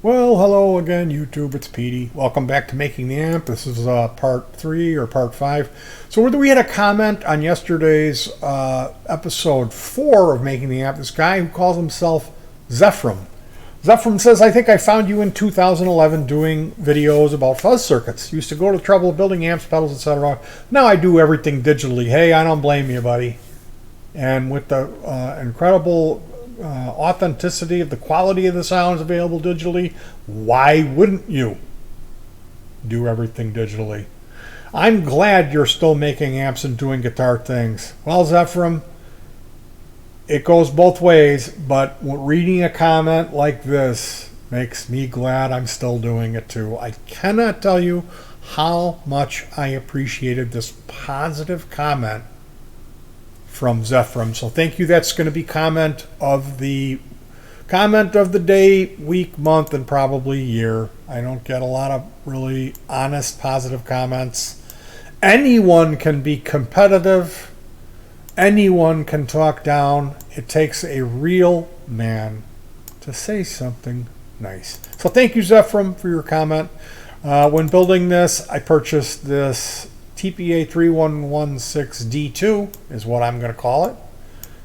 Well, hello again, YouTube. It's Petey. Welcome back to Making the Amp. This is part 3 or part 5. So we had a comment on yesterday's episode 4 of Making the Amp. This guy who calls himself se01. se01 says, I think I found you in 2011 doing videos about fuzz circuits. Used to go to trouble building amps, pedals, etc. Now I do everything digitally. Hey, I don't blame you, buddy. And with the incredible authenticity of the quality of the sounds available digitally, why wouldn't you do everything digitally? I'm glad you're still making amps and doing guitar things. Well, se01, it goes both ways, but reading a comment like this makes me glad I'm still doing it too. I cannot tell you how much I appreciated this positive comment from se01. So thank you. That's going to be comment of the day, week, month, and probably year. I don't get a lot of really honest, positive comments. Anyone can be competitive. Anyone can talk down. It takes a real man to say something nice. So thank you, se01, for your comment. When building this, I purchased this TPA 3116D2 is what I'm going to call it.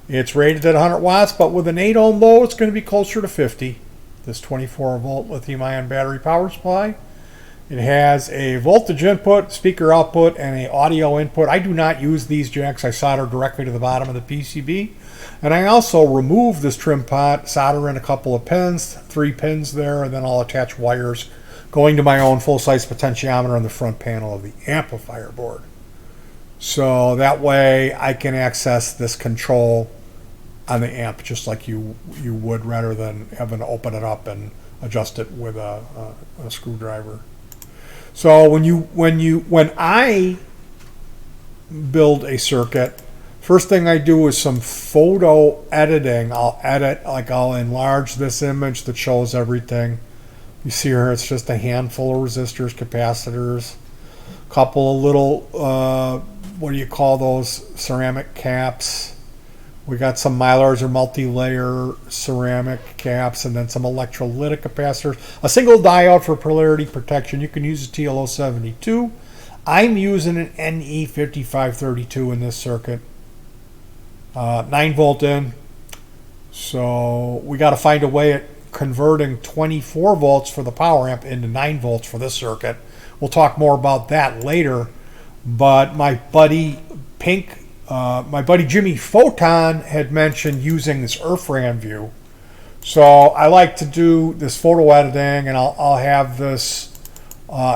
It's rated at 100 watts, but with an 8 ohm load, it's going to be closer to 50. This 24 volt lithium ion battery power supply. It has a voltage input, speaker output, and an audio input. I do not use these jacks. I solder directly to the bottom of the PCB. And I also remove this trim pot, solder in a couple of pins, 3 pins there, and then I'll attach wires going to my own full-size potentiometer on the front panel of the amplifier board. So that way I can access this control on the amp just like you would, rather than having to open it up and adjust it with a screwdriver. So when I build a circuit, first thing I do is some photo editing. I'll enlarge this image that shows everything. You see here, it's just a handful of resistors, capacitors, a couple of little, what do you call those, ceramic caps. We got some Mylars or multi-layer ceramic caps, and then some electrolytic capacitors. A single diode for polarity protection. You can use a TL072. I'm using an NE5532 in this circuit. 9 volt in. So we got to find a way at converting 24 volts for the power amp into 9 volts for this circuit. We'll talk more about that later. But my buddy Jimmy Photon had mentioned using this EarthRAM view. So I like to do this photo editing, and I'll have this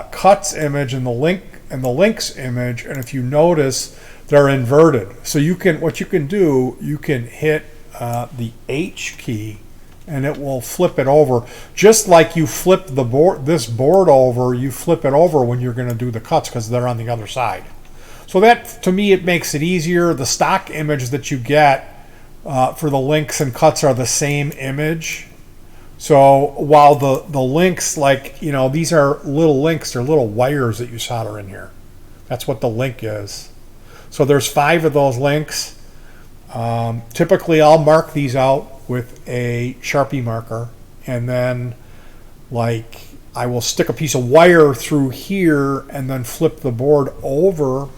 cuts image and the links image, and if you notice, they're inverted. So you can hit the H key, and it will flip it over, just like you flip this board over. You flip it over when you're going to do the cuts because they're on the other side. So that, to me, it makes it easier. The stock image that you get for the links and cuts are the same image. So while the links, these are little links, they're little wires that you solder in here. That's what the link is. So there's 5 of those links. Typically, I'll mark these out with a Sharpie marker, and then I will stick a piece of wire through here and then flip the board over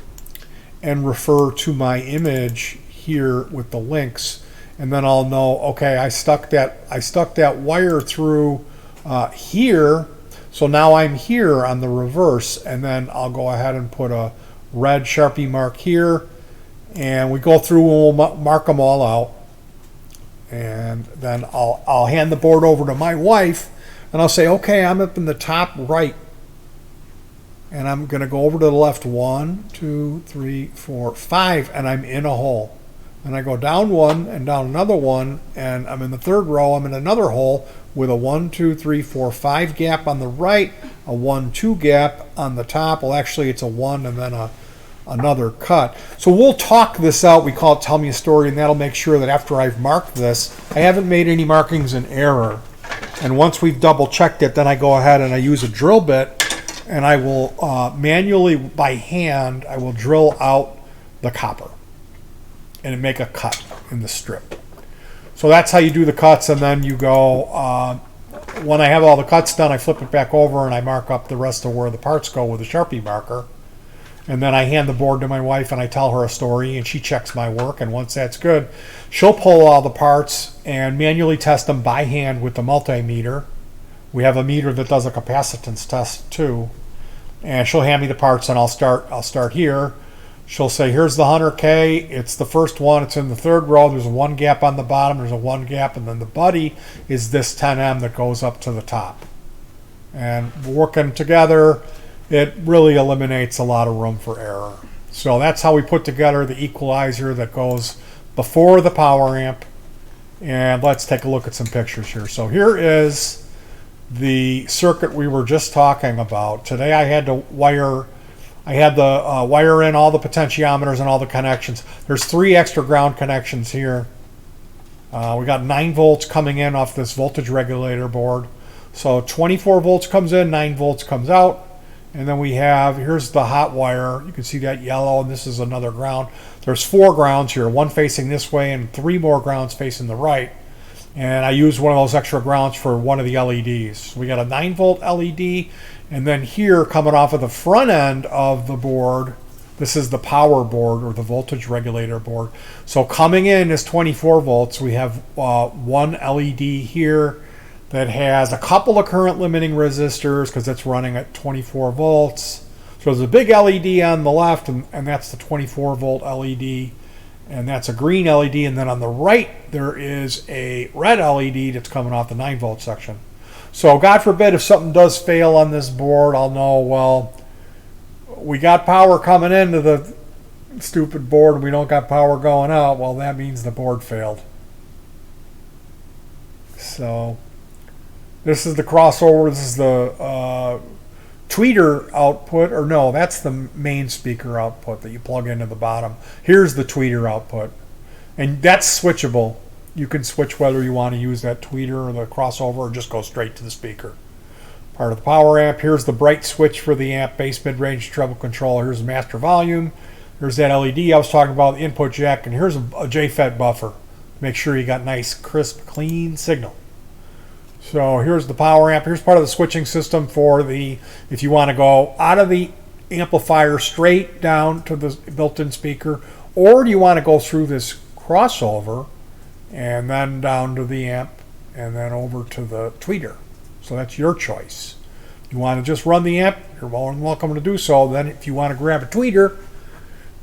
and refer to my image here with the links, and then I'll know, okay, I stuck that wire through here, so now I'm here on the reverse, and then I'll go ahead and put a red Sharpie mark here, and we go through and we'll mark them all out. And then I'll hand the board over to my wife, and I'll say, okay, I'm up in the top right, and I'm going to go over to the left, 1, 2, 3, 4, 5, and I'm in a hole. And I go down 1 and down another 1, and I'm in the 3rd row. I'm in another hole with a 1, 2, 3, 4, 5 gap on the right, a 1, 2 gap on the top. Well, actually, it's a 1 and then another cut. So we'll talk this out. We call it Tell Me a Story, and that'll make sure that after I've marked this, I haven't made any markings in error. And once we've double checked it, then I go ahead and I use a drill bit, and I will manually, by hand, I will drill out the copper and make a cut in the strip. So that's how you do the cuts, and then you go when I have all the cuts done, I flip it back over and I mark up the rest of where the parts go with a Sharpie marker. And then I hand the board to my wife and I tell her a story and she checks my work. And once that's good, she'll pull all the parts and manually test them by hand with the multimeter. We have a meter that does a capacitance test too. And she'll hand me the parts and I'll start here. She'll say, here's the 100K. It's the first one. It's in the third row. There's a 1 gap on the bottom. There's a 1 gap. And then the buddy is this 10M that goes up to the top. And working together, it really eliminates a lot of room for error. So that's how we put together the equalizer that goes before the power amp. And let's take a look at some pictures here. So here is the circuit we were just talking about. Today I had to wire in all the potentiometers and all the connections. There's 3 extra ground connections here. We got 9 volts coming in off this voltage regulator board. So 24 volts comes in, 9 volts comes out. And then we have, here's the hot wire. You can see that yellow, and this is another ground. There's 4 grounds here, 1 facing this way and 3 more grounds facing the right. And I used one of those extra grounds for one of the LEDs. We got a 9 volt LED, and then here coming off of the front end of the board, this is the power board or the voltage regulator board. So coming in is 24 volts. We have one LED here that has a couple of current limiting resistors because it's running at 24 volts. So there's a big LED on the left, and that's the 24 volt LED. And that's a green LED, and then on the right there is a red LED that's coming off the 9 volt section. So God forbid if something does fail on this board, I'll know, well, we got power coming into the stupid board and we don't got power going out. Well, that means the board failed. So this is the crossover. This is the tweeter output, or no, that's the main speaker output that you plug into the bottom. Here's the tweeter output, and that's switchable. You can switch whether you want to use that tweeter or the crossover or just go straight to the speaker. Part of the power amp. Here's the bright switch for the amp, bass, mid-range, treble control. Here's the master volume. Here's that LED I was talking about, the input jack, and here's a JFET buffer. Make sure you got nice, crisp, clean signal. So here's the power amp. Here's part of the switching system for the, if you want to go out of the amplifier straight down to the built-in speaker, or do you want to go through this crossover and then down to the amp and then over to the tweeter. So that's your choice. You want to just run the amp, you're more than welcome to do so. Then if you want to grab a tweeter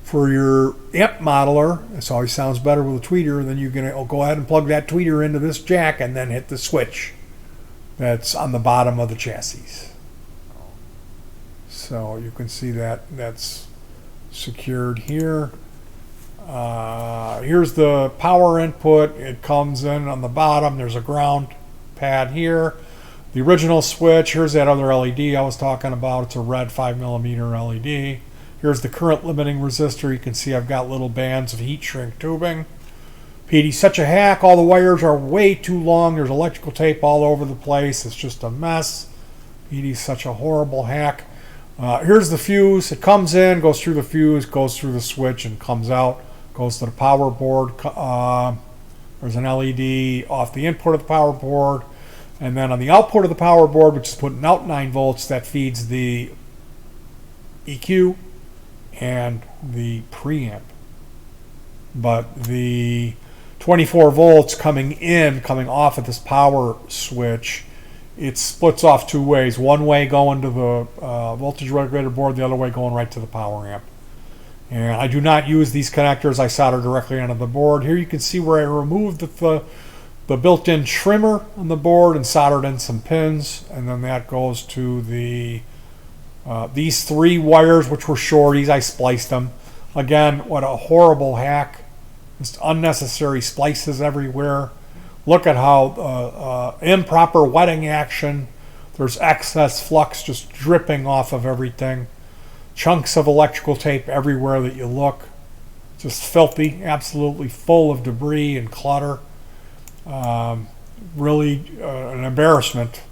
for your amp modeler, this always sounds better with a tweeter, then you're going to go ahead and plug that tweeter into this jack and then hit the switch that's on the bottom of the chassis. So you can see that that's secured here. Here's the power input. It comes in on the bottom. There's a ground pad here. The original switch. Here's that other LED I was talking about. It's a red 5mm LED. Here's the current limiting resistor. You can see I've got little bands of heat shrink tubing. Petey's such a hack. All the wires are way too long. There's electrical tape all over the place. It's just a mess. Petey's such a horrible hack. Here's the fuse. It comes in, goes through the fuse, goes through the switch, and comes out. Goes to the power board. There's an LED off the input of the power board. And then on the output of the power board, which is putting out 9 volts, that feeds the EQ and the preamp. But the 24 volts coming off of this power switch, it splits off 2 ways. One way going to the voltage regulator board, the other way going right to the power amp. And I do not use these connectors. I solder directly onto the board. Here you can see where I removed the built-in trimmer on the board and soldered in some pins. And then that goes to the these 3 wires, which were shorties. I spliced them. Again, what a horrible hack. Just unnecessary splices everywhere. Look at how improper wetting action. There's excess flux just dripping off of everything. Chunks of electrical tape everywhere that you look. Just filthy, absolutely full of debris and clutter. Really an embarrassment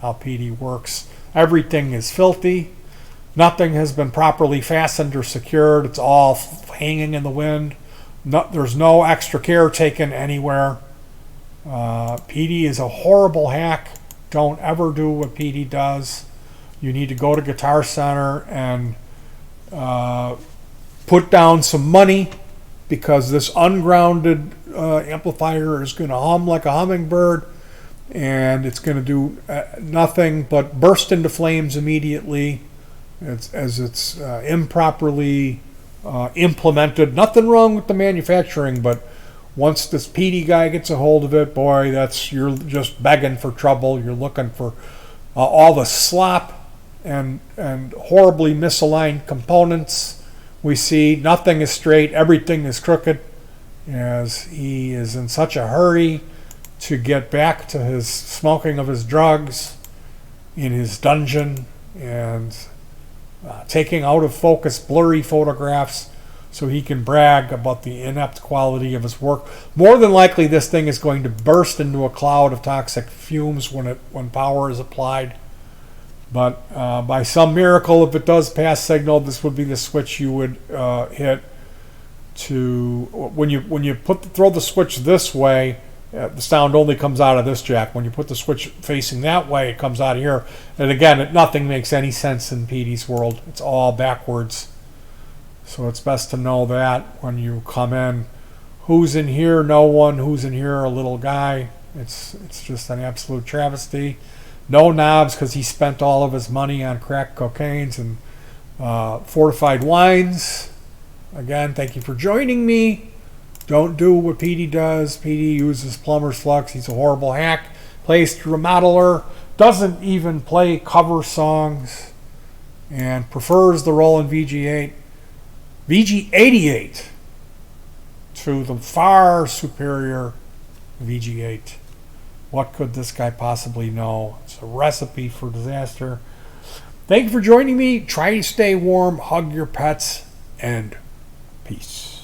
how PD works. Everything is filthy. Nothing has been properly fastened or secured. It's all hanging in the wind. There's no extra care taken anywhere. PD is a horrible hack. Don't ever do what Petey does. You need to go to Guitar Center and put down some money, because this ungrounded amplifier is going to hum like a hummingbird, and it's going to do nothing but burst into flames immediately as it's improperly implemented. Nothing wrong with the manufacturing, but once this Petey guy gets a hold of it, boy, you're just begging for trouble. You're looking for all the slop and horribly misaligned components we see. Nothing is straight. Everything is crooked, as he is in such a hurry to get back to his smoking of his drugs in his dungeon and taking out of focus blurry photographs so he can brag about the inept quality of his work. More than likely, this thing is going to burst into a cloud of toxic fumes when power is applied. But by some miracle, if it does pass signal, this would be the switch you would hit to when you throw the switch this way. The sound only comes out of this jack. When you put the switch facing that way, it comes out of here. And again, nothing makes any sense in Petey's world. It's all backwards. So it's best to know that when you come in. Who's in here? No one. Who's in here? A little guy. It's just an absolute travesty. No knobs, because he spent all of his money on crack cocaines and fortified wines. Again, thank you for joining me. Don't do what Petey does. Petey uses plumber's flux. He's a horrible hack. Plays through a modeler. Doesn't even play cover songs. And prefers the Roland VG88 to the far superior VG8. What could this guy possibly know? It's a recipe for disaster. Thank you for joining me. Try to stay warm. Hug your pets. And peace.